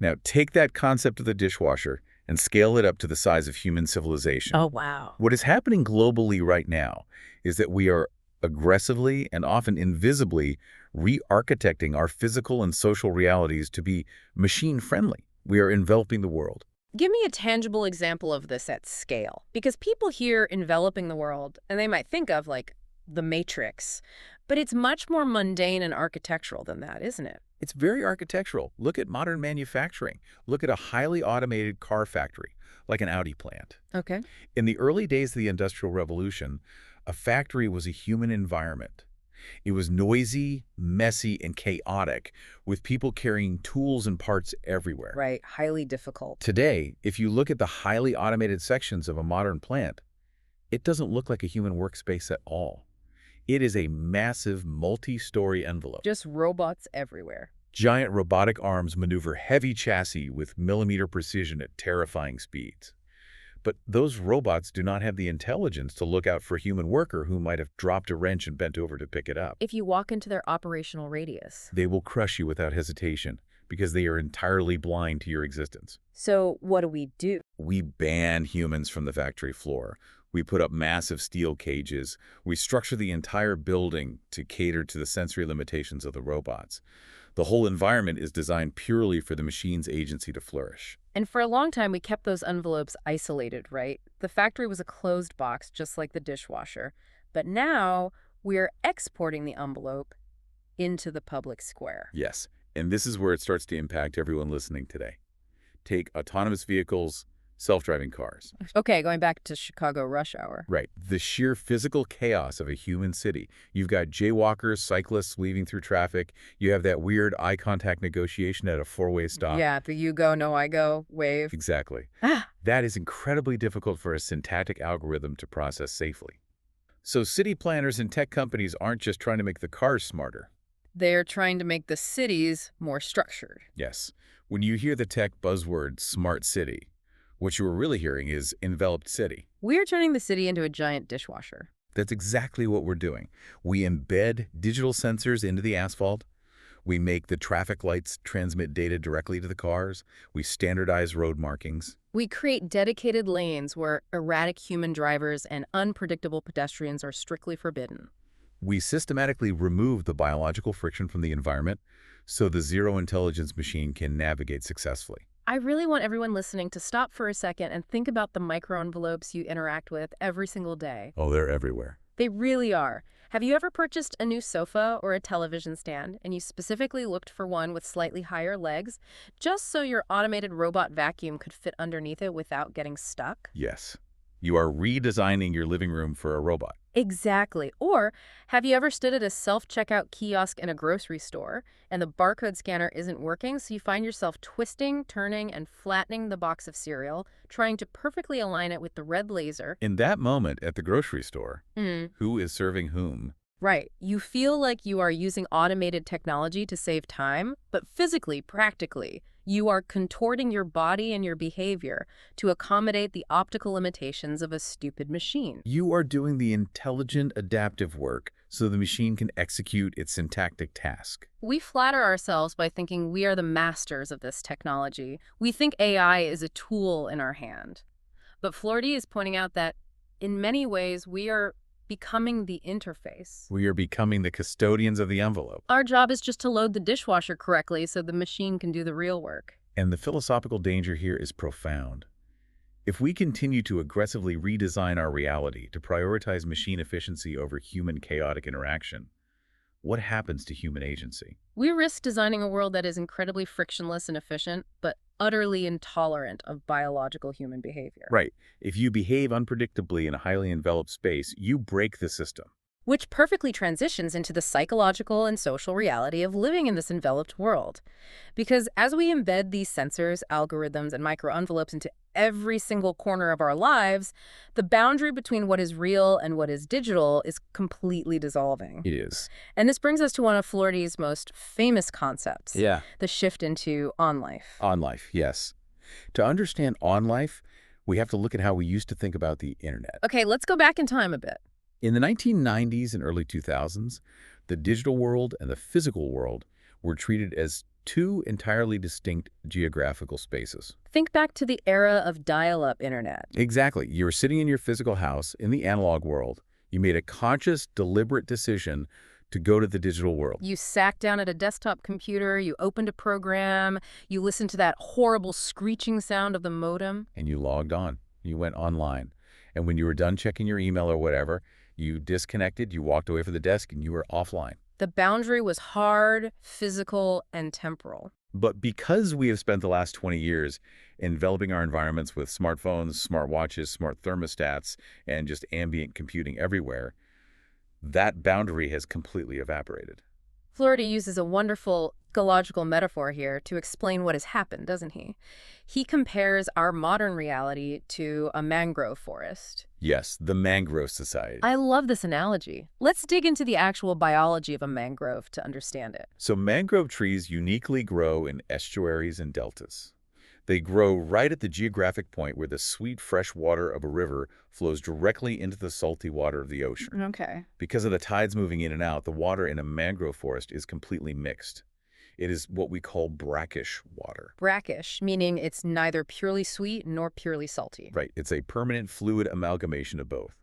Now, take that concept of the dishwasher and scale it up to the size of human civilization. Oh, wow. What is happening globally right now is that we are aggressively and often invisibly re-architecting our physical and social realities to be machine-friendly. We are enveloping the world. Give me a tangible example of this at scale. Because people hear enveloping the world, and they might think of, like, the Matrix. But it's much more mundane and architectural than that, isn't it? It's very architectural. Look at modern manufacturing. Look at a highly automated car factory, like an Audi plant. Okay. In the early days of the Industrial Revolution, a factory was a human environment. It was noisy, messy, and chaotic, with people carrying tools and parts everywhere. Right. Highly difficult. Today, if you look at the highly automated sections of a modern plant, it doesn't look like a human workspace at all. It is a massive multi-story envelope. Just robots everywhere. Giant robotic arms maneuver heavy chassis with millimeter precision at terrifying speeds. But those robots do not have the intelligence to look out for a human worker who might have dropped a wrench and bent over to pick it up. If you walk into their operational radius. They will crush you without hesitation because they are entirely blind to your existence. So what do? We ban humans from the factory floor. We put up massive steel cages. We structure the entire building to cater to the sensory limitations of the robots. The whole environment is designed purely for the machine's agency to flourish. And for a long time, we kept those envelopes isolated, right? The factory was a closed box, just like the dishwasher. But now we're exporting the envelope into the public square. Yes, and this is where it starts to impact everyone listening today. Take autonomous vehicles, self-driving cars. Okay, going back to Chicago rush hour. Right. The sheer physical chaos of a human city. You've got jaywalkers, cyclists weaving through traffic. You have that weird eye contact negotiation at a four-way stop. Yeah, the you go, no I go wave. Exactly. Ah. That is incredibly difficult for a syntactic algorithm to process safely. So city planners and tech companies aren't just trying to make the cars smarter. They're trying to make the cities more structured. Yes. When you hear the tech buzzword smart city, what you were really hearing is enveloped city. We're turning the city into a giant dishwasher. That's exactly what we're doing. We embed digital sensors into the asphalt. We make the traffic lights transmit data directly to the cars. We standardize road markings. We create dedicated lanes where erratic human drivers and unpredictable pedestrians are strictly forbidden. We systematically remove the biological friction from the environment so the zero-intelligence machine can navigate successfully. I really want everyone listening to stop for a second and think about the microenvelopes you interact with every single day. Oh, they're everywhere. They really are. Have you ever purchased a new sofa or a television stand and you specifically looked for one with slightly higher legs just so your automated robot vacuum could fit underneath it without getting stuck? Yes. You are redesigning your living room for a robot. Exactly. Or have you ever stood at a self-checkout kiosk in a grocery store and the barcode scanner isn't working, so you find yourself twisting, turning, and flattening the box of cereal, trying to perfectly align it with the red laser? In that moment at the grocery store, who is serving whom? Right. You feel like you are using automated technology to save time, but physically, practically, you are contorting your body and your behavior to accommodate the optical limitations of a stupid machine. You are doing the intelligent, adaptive work so the machine can execute its syntactic task. We flatter ourselves by thinking we are the masters of this technology. We think AI is a tool in our hand. But Flordy is pointing out that, in many ways, we are becoming the interface. We are becoming the custodians of the envelope. Our job is just to load the dishwasher correctly so the machine can do the real work. And the philosophical danger here is profound. If we continue to aggressively redesign our reality to prioritize machine efficiency over human chaotic interaction, what happens to human agency? We risk designing a world that is incredibly frictionless and efficient, but utterly intolerant of biological human behavior. Right. If you behave unpredictably in a highly enveloped space, you break the system. Which perfectly transitions into the psychological and social reality of living in this enveloped world. Because as we embed these sensors, algorithms, and microenvelopes into every single corner of our lives, the boundary between what is real and what is digital is completely dissolving. It is. And this brings us to one of Flority's most famous concepts. Yeah. The shift into Onlife. Onlife, yes. To understand Onlife, we have to look at how we used to think about the internet. Okay, let's go back in time a bit. In the 1990s and early 2000s, the digital world and the physical world were treated as two entirely distinct geographical spaces. Think back to the era of dial-up internet. Exactly. You were sitting in your physical house in the analog world. You made a conscious, deliberate decision to go to the digital world. You sat down at a desktop computer, you opened a program, you listened to that horrible screeching sound of the modem. And you logged on. You went online. And when you were done checking your email or whatever, you disconnected, you walked away from the desk, and you were offline. The boundary was hard, physical, and temporal. But because we have spent the last 20 years enveloping our environments with smartphones, smartwatches, smart thermostats, and just ambient computing everywhere, that boundary has completely evaporated. Florida uses a wonderful ecological metaphor here to explain what has happened, doesn't he? He compares our modern reality to a mangrove forest. Yes, the mangrove society. I love this analogy. Let's dig into the actual biology of a mangrove to understand it. So mangrove trees uniquely grow in estuaries and deltas. They grow right at the geographic point where the sweet fresh water of a river flows directly into the salty water of the ocean. Okay. Because of the tides moving in and out, the water in a mangrove forest is completely mixed. It is what we call brackish water. Brackish, meaning it's neither purely sweet nor purely salty. Right. It's a permanent fluid amalgamation of both.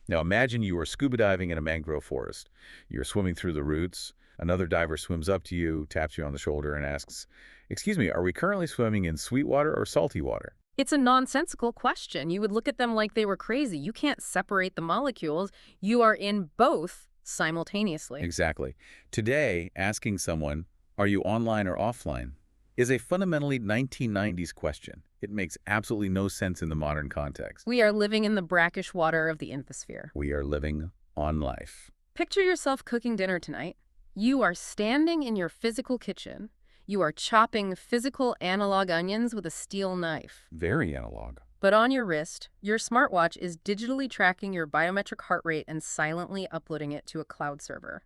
Now imagine you are scuba diving in a mangrove forest. You're swimming through the roots. Another diver swims up to you, taps you on the shoulder, and asks, "Excuse me, are we currently swimming in sweet water or salty water?" It's a nonsensical question. You would look at them like they were crazy. You can't separate the molecules. You are in both simultaneously. Exactly. Today, asking someone, "Are you online or offline?" is a fundamentally 1990s question. It makes absolutely no sense in the modern context. We are living in the brackish water of the infosphere. We are living on life. Picture yourself cooking dinner tonight. You are standing in your physical kitchen. You are chopping physical analog onions with a steel knife. Very analog. But on your wrist, your smartwatch is digitally tracking your biometric heart rate and silently uploading it to a cloud server.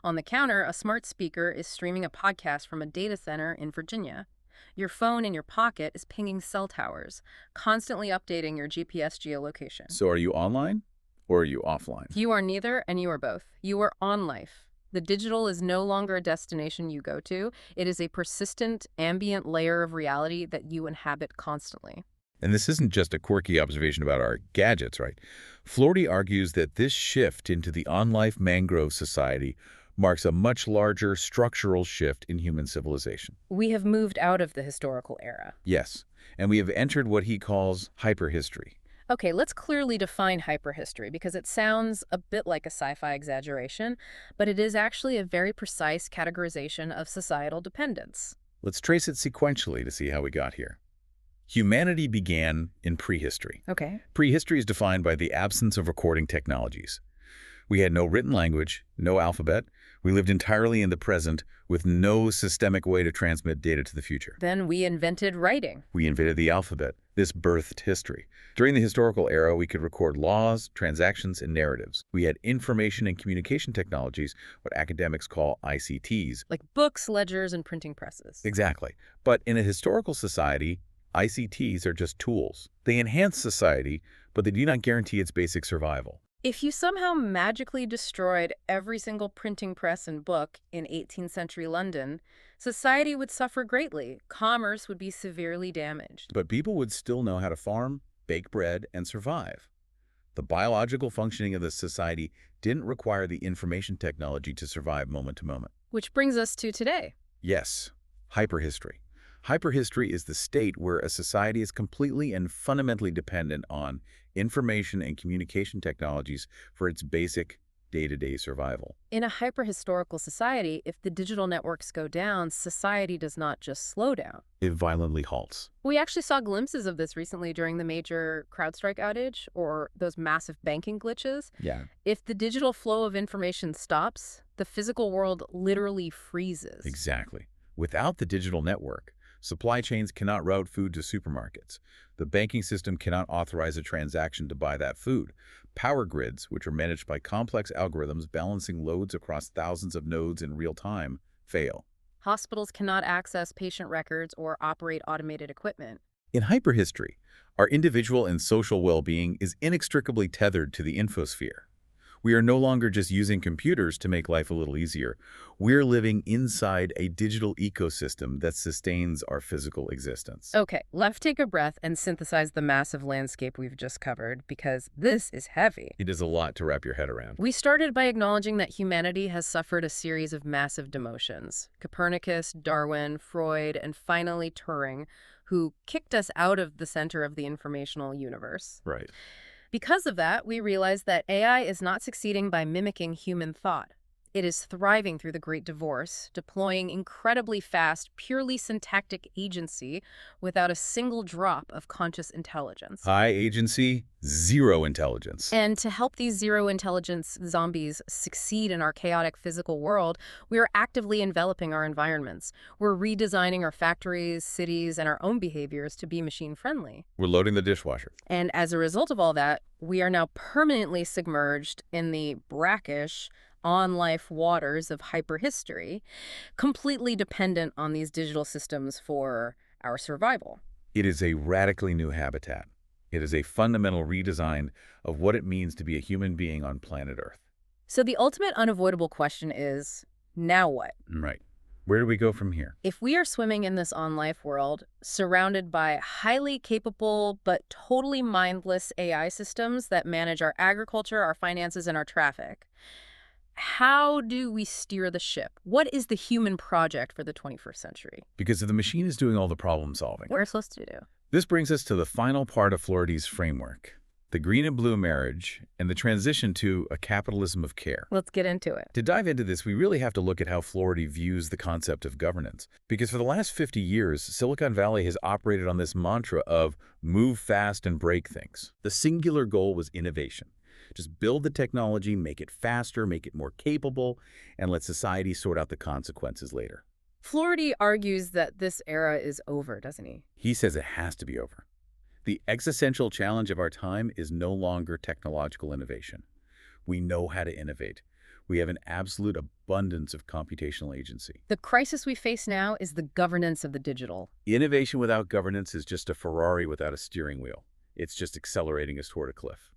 On the counter, a smart speaker is streaming a podcast from a data center in Virginia. Your phone in your pocket is pinging cell towers, constantly updating your GPS geolocation. So are you online or are you offline? You are neither, and you are both. You are on life. The digital is no longer a destination you go to. It is a persistent, ambient layer of reality that you inhabit constantly. And this isn't just a quirky observation about our gadgets, right? Flaherty argues that this shift into the on-life mangrove society marks a much larger structural shift in human civilization. We have moved out of the historical era. Yes, and we have entered what he calls hyperhistory. Okay, let's clearly define hyperhistory because it sounds a bit like a sci-fi exaggeration, but it is actually a very precise categorization of societal dependence. Let's trace it sequentially to see how we got here. Humanity began in prehistory. Okay. Prehistory is defined by the absence of recording technologies. We had no written language, no alphabet. We lived entirely in the present with no systemic way to transmit data to the future. Then we invented writing. We invented the alphabet. This birthed history. During the historical era, we could record laws, transactions, and narratives. We had information and communication technologies, what academics call ICTs. Like books, ledgers, and printing presses. Exactly. But in a historical society, ICTs are just tools. They enhance society, but they do not guarantee its basic survival. If you somehow magically destroyed every single printing press and book in 18th century London, society would suffer greatly. Commerce would be severely damaged. But people would still know how to farm, bake bread, and survive. The biological functioning of the society didn't require the information technology to survive moment to moment. Which brings us to today. Yes, hyperhistory. Hyperhistory is the state where a society is completely and fundamentally dependent on information and communication technologies for its basic day-to-day survival. In a hyperhistorical society, if the digital networks go down, society does not just slow down. It violently halts. We actually saw glimpses of this recently during the major CrowdStrike outage or those massive banking glitches. Yeah. If the digital flow of information stops, the physical world literally freezes. Exactly. Without the digital network, supply chains cannot route food to supermarkets. The banking system cannot authorize a transaction to buy that food. Power grids, which are managed by complex algorithms balancing loads across thousands of nodes in real time, fail. Hospitals cannot access patient records or operate automated equipment. In hyperhistory, our individual and social well-being is inextricably tethered to the infosphere. We are no longer just using computers to make life a little easier. We're living inside a digital ecosystem that sustains our physical existence. Okay, let's take a breath and synthesize the massive landscape we've just covered, because this is heavy. It is a lot to wrap your head around. We started by acknowledging that humanity has suffered a series of massive demotions. Copernicus, Darwin, Freud, and finally Turing, who kicked us out of the center of the informational universe. Right. Because of that, we realized that AI is not succeeding by mimicking human thought. It is thriving through the Great Divorce, deploying incredibly fast, purely syntactic agency without a single drop of conscious intelligence. High agency, Zero intelligence. And to help these zero intelligence zombies succeed in our chaotic physical world, we are actively enveloping our environments. We're redesigning our factories, cities, and our own behaviors to be machine friendly. We're loading the dishwasher. And as a result of all that, we are now permanently submerged in the brackish, on-life waters of hyperhistory, completely dependent on these digital systems for our survival. It is a radically new habitat. It is a fundamental redesign of what it means to be a human being on planet Earth. So the ultimate unavoidable question is, now what? Right. Where do we go from here? If we are swimming in this on-life world, surrounded by highly capable but totally mindless AI systems that manage our agriculture, our finances, and our traffic, how do we steer the ship? What is the human project for the 21st century? Because if the machine is doing all the problem solving, We're supposed to do. this brings us to the final part of Floridi's framework, the green and blue marriage and the transition to a capitalism of care. Let's get into it. To dive into this, we really have to look at how Florida views the concept of governance. Because for the last 50 years, Silicon Valley has operated on this mantra of move fast and break things. The singular goal was innovation. Just build the technology, make it faster, make it more capable, and let society sort out the consequences later. Florida argues that this era is over, doesn't he? He says it has to be over. The existential challenge of our time is no longer technological innovation. We know how to innovate. We have an absolute abundance of computational agency. The crisis we face now is the governance of the digital. Innovation without governance is just a Ferrari without a steering wheel. It's just accelerating us toward a cliff.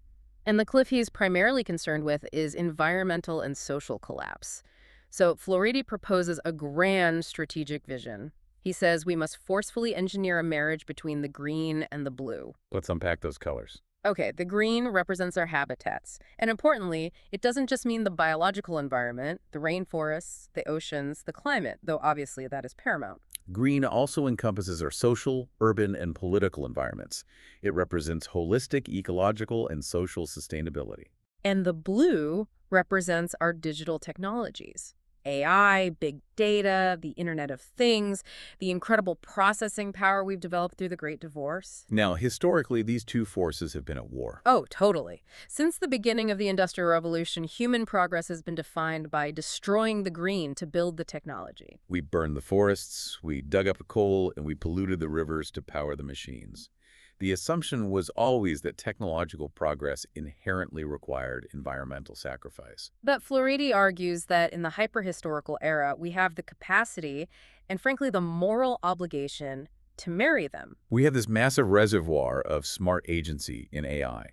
And the cliff he's primarily concerned with is environmental and social collapse. So Floridi proposes a grand strategic vision. He says we must forcefully engineer a marriage between the green and the blue. Let's unpack those colors. Okay, the green represents our habitats. And importantly, it doesn't just mean the biological environment, the rainforests, the oceans, the climate, though obviously that is paramount. Green also encompasses our social, urban, and political environments. It represents holistic, ecological, and social sustainability. And the blue represents our digital technologies. AI, big data, the Internet of Things, the incredible processing power we've developed through the Great Divorce. Now, historically, these two forces have been at war. Oh, totally. Since the beginning of the Industrial Revolution, human progress has been defined by destroying the green to build the technology. We burned the forests, we dug up the coal, and we polluted the rivers to power the machines. The assumption was always that technological progress inherently required environmental sacrifice. But Floridi argues that in the hyperhistorical era, we have the capacity and, frankly, the moral obligation to marry them. We have this massive reservoir of smart agency in AI.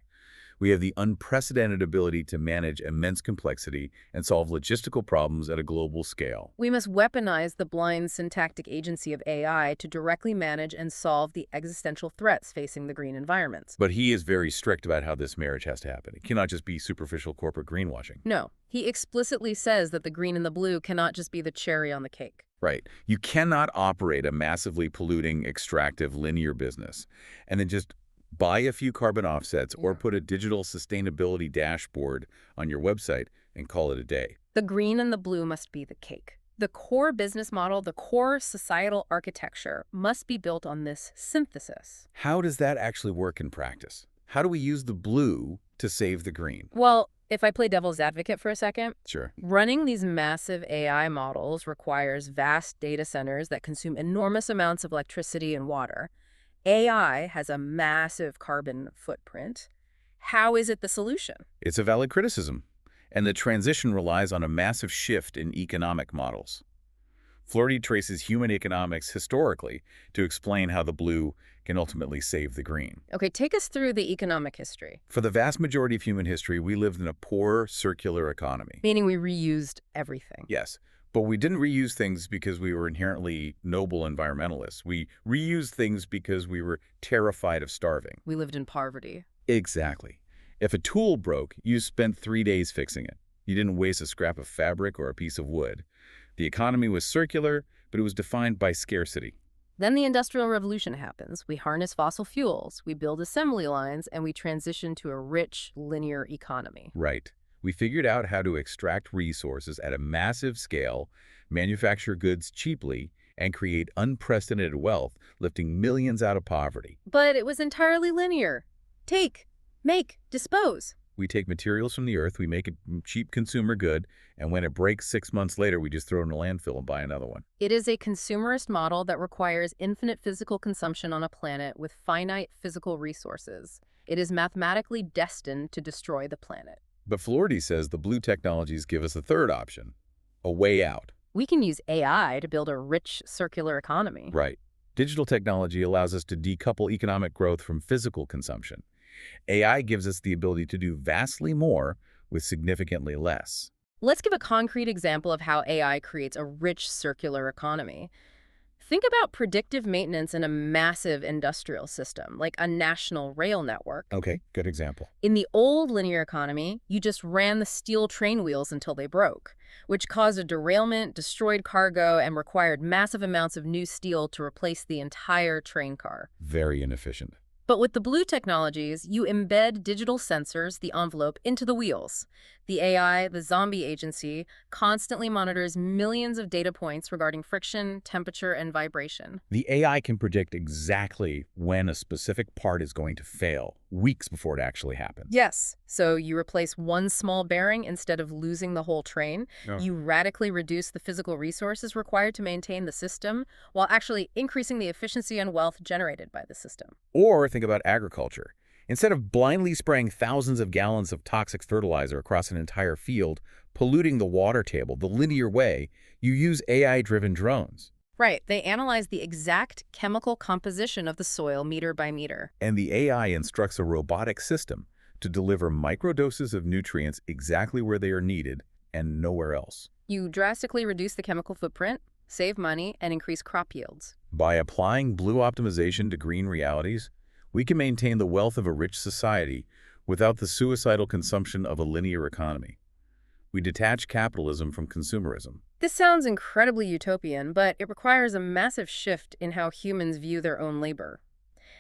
We have the unprecedented ability to manage immense complexity and solve logistical problems at a global scale. We must weaponize the blind syntactic agency of AI to directly manage and solve the existential threats facing the green environments. But he is very strict about how this marriage has to happen. It cannot just be superficial corporate greenwashing. No, he explicitly says that the green and the blue cannot just be the cherry on the cake. Right. You cannot operate a massively polluting, extractive, linear business and then just buy a few carbon offsets or put a digital sustainability dashboard on your website and call it a day. The green and the blue must be the cake. The core business model, the core societal architecture must be built on this synthesis. How does that actually work in practice? How do we use the blue to save the green? Well, if I play devil's advocate for a second, Sure. running these massive AI models requires vast data centers that consume enormous amounts of electricity and water. AI has a massive carbon footprint. How is it the solution? It's a valid criticism, and the transition relies on a massive shift in economic models. Florida traces human economics historically to explain how the blue can ultimately save the green. Okay, take us through the economic history. For the vast majority of human history, we lived in a poor, circular economy. Meaning we reused everything. Yes, but we didn't reuse things because we were inherently noble environmentalists. We reused things because we were terrified of starving. We lived in poverty. Exactly. If a tool broke, you spent 3 days fixing it. You didn't waste a scrap of fabric or a piece of wood. The economy was circular, but it was defined by scarcity. Then the Industrial Revolution happens. We harness fossil fuels, we build assembly lines, and we transition to a rich, linear economy. Right. We figured out how to extract resources at a massive scale, manufacture goods cheaply, and create unprecedented wealth, lifting millions out of poverty. But it was entirely linear. Take Make, dispose. We take materials from the earth, we make a cheap consumer good, and when it breaks 6 months later, we just throw it in a landfill and buy another one. It is a consumerist model that requires infinite physical consumption on a planet with finite physical resources. It is mathematically destined to destroy the planet. But Floridi says the blue technologies give us a third option, a way out. We can use AI to build a rich circular economy. Right. Digital technology allows us to decouple economic growth from physical consumption. AI gives us the ability to do vastly more with significantly less. Let's give a concrete example of how AI creates a rich circular economy. Think about predictive maintenance in a massive industrial system, like a national rail network. Okay, good example. In the old linear economy, you just ran the steel train wheels until they broke, which caused a derailment, destroyed cargo, and required massive amounts of new steel to replace the entire train car. Very inefficient. But with the blue technologies, you embed digital sensors, the envelope, into the wheels. The AI, the zombie agency, constantly monitors millions of data points regarding friction, temperature, and vibration. The AI can predict exactly when a specific part is going to fail, weeks before it actually happens. Yes. So you replace one small bearing instead of losing the whole train. Oh. You radically reduce the physical resources required to maintain the system while actually increasing the efficiency and wealth generated by the system. Or think about agriculture. Instead of blindly spraying thousands of gallons of toxic fertilizer across an entire field, polluting the water table the linear way, you use AI-driven drones. Right. They analyze the exact chemical composition of the soil meter by meter. And the AI instructs a robotic system to deliver microdoses of nutrients exactly where they are needed and nowhere else. You drastically reduce the chemical footprint, save money, and increase crop yields. By applying blue optimization to green realities, we can maintain the wealth of a rich society without the suicidal consumption of a linear economy. We detach capitalism from consumerism. This sounds incredibly utopian, but it requires a massive shift in how humans view their own labor.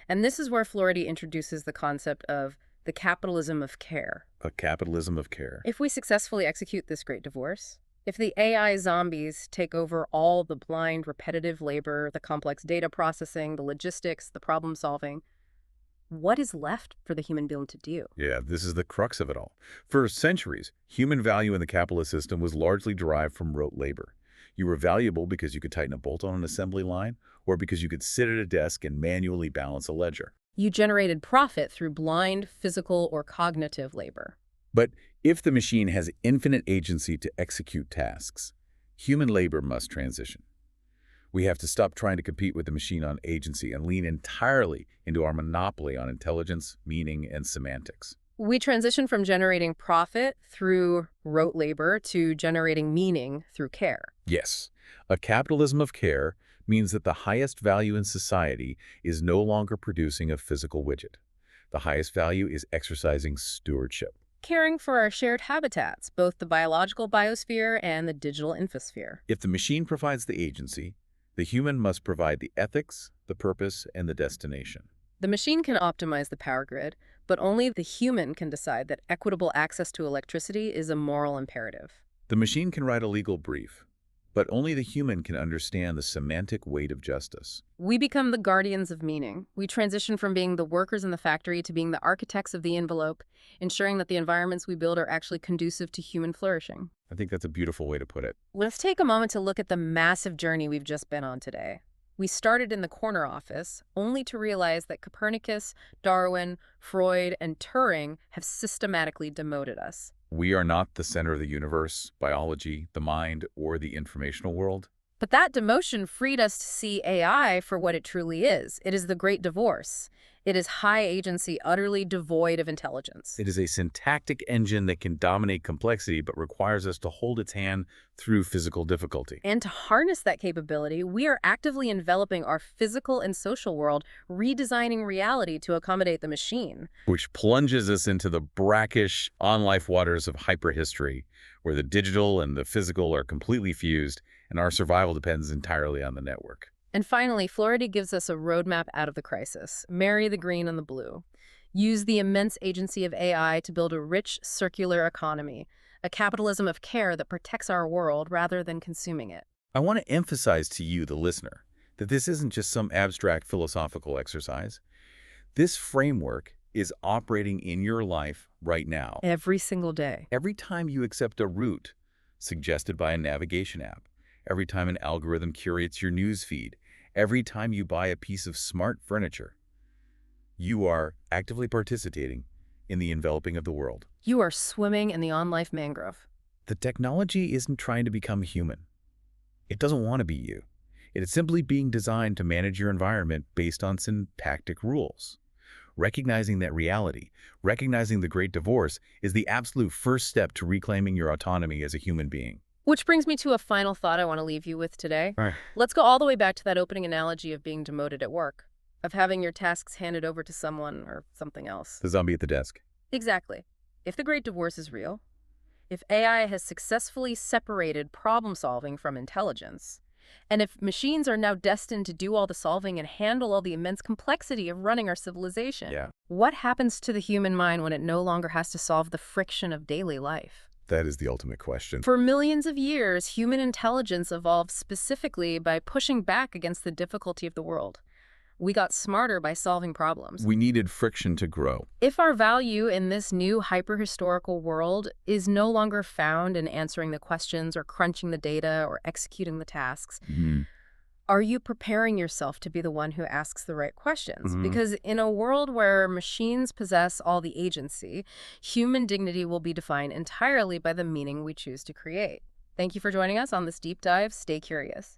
And this is where Floridi introduces the concept of the capitalism of care. A capitalism of care. If we successfully execute this great divorce, if the AI zombies take over all the blind, repetitive labor, the complex data processing, the logistics, the problem solving, what is left for the human being to do? Yeah, this is the crux of it all. For centuries, human value in the capitalist system was largely derived from rote labor. You were valuable because you could tighten a bolt on an assembly line, or because you could sit at a desk and manually balance a ledger. You generated profit through blind, physical, or cognitive labor. But if the machine has infinite agency to execute tasks, human labor must transition. We have to stop trying to compete with the machine on agency and lean entirely into our monopoly on intelligence, meaning, and semantics. We transition from generating profit through rote labor to generating meaning through care. Yes, a capitalism of care means that the highest value in society is no longer producing a physical widget. The highest value is exercising stewardship. Caring for our shared habitats, both the biological biosphere and the digital infosphere. If the machine provides the agency, the human must provide the ethics, the purpose, and the destination. The machine can optimize the power grid, but only the human can decide that equitable access to electricity is a moral imperative. The machine can write a legal brief, but only the human can understand the semantic weight of justice. We become the guardians of meaning. We transition from being the workers in the factory to being the architects of the envelope, ensuring that the environments we build are actually conducive to human flourishing. I think that's a beautiful way to put it. Let's take a moment to look at the massive journey we've just been on today. We started in the corner office, only to realize that Copernicus, Darwin, Freud, and Turing have systematically demoted us. We are not the center of the universe, biology, the mind, or the informational world. But that demotion freed us to see AI for what it truly is. It is the great divorce. It is high agency, utterly devoid of intelligence. It is a syntactic engine that can dominate complexity but requires us to hold its hand through physical difficulty. And to harness that capability, we are actively enveloping our physical and social world, redesigning reality to accommodate the machine. Which plunges us into the brackish, Onlife waters of hyperhistory, where the digital and the physical are completely fused, and our survival depends entirely on the network. And finally, Floridi gives us a roadmap out of the crisis. Marry the green and the blue. Use the immense agency of AI to build a rich, circular economy, a capitalism of care that protects our world rather than consuming it. I want to emphasize to you, the listener, that this isn't just some abstract philosophical exercise. This framework is operating in your life right now. Every single day. Every time you accept a route suggested by a navigation app, every time an algorithm curates your news feed, every time you buy a piece of smart furniture, you are actively participating in the enveloping of the world. You are swimming in the Onlife mangrove. The technology isn't trying to become human. It doesn't want to be you. It is simply being designed to manage your environment based on syntactic rules. Recognizing that reality, recognizing the great divorce, is the absolute first step to reclaiming your autonomy as a human being. Which brings me to a final thought I want to leave you with today. Right. Let's go all the way back to that opening analogy of being demoted at work, of having your tasks handed over to someone or something else. The zombie at the desk. Exactly. If the great divorce is real, if AI has successfully separated problem-solving from intelligence, and if machines are now destined to do all the solving and handle all the immense complexity of running our civilization, what happens to the human mind when it no longer has to solve the friction of daily life? That is the ultimate question. For millions of years, human intelligence evolved specifically by pushing back against the difficulty of the world. We got smarter by solving problems. We needed friction to grow. If our value in this new hyper-historical world is no longer found in answering the questions or crunching the data or executing the tasks, are you preparing yourself to be the one who asks the right questions? Because in a world where machines possess all the agency, human dignity will be defined entirely by the meaning we choose to create. Thank you for joining us on this deep dive. Stay curious.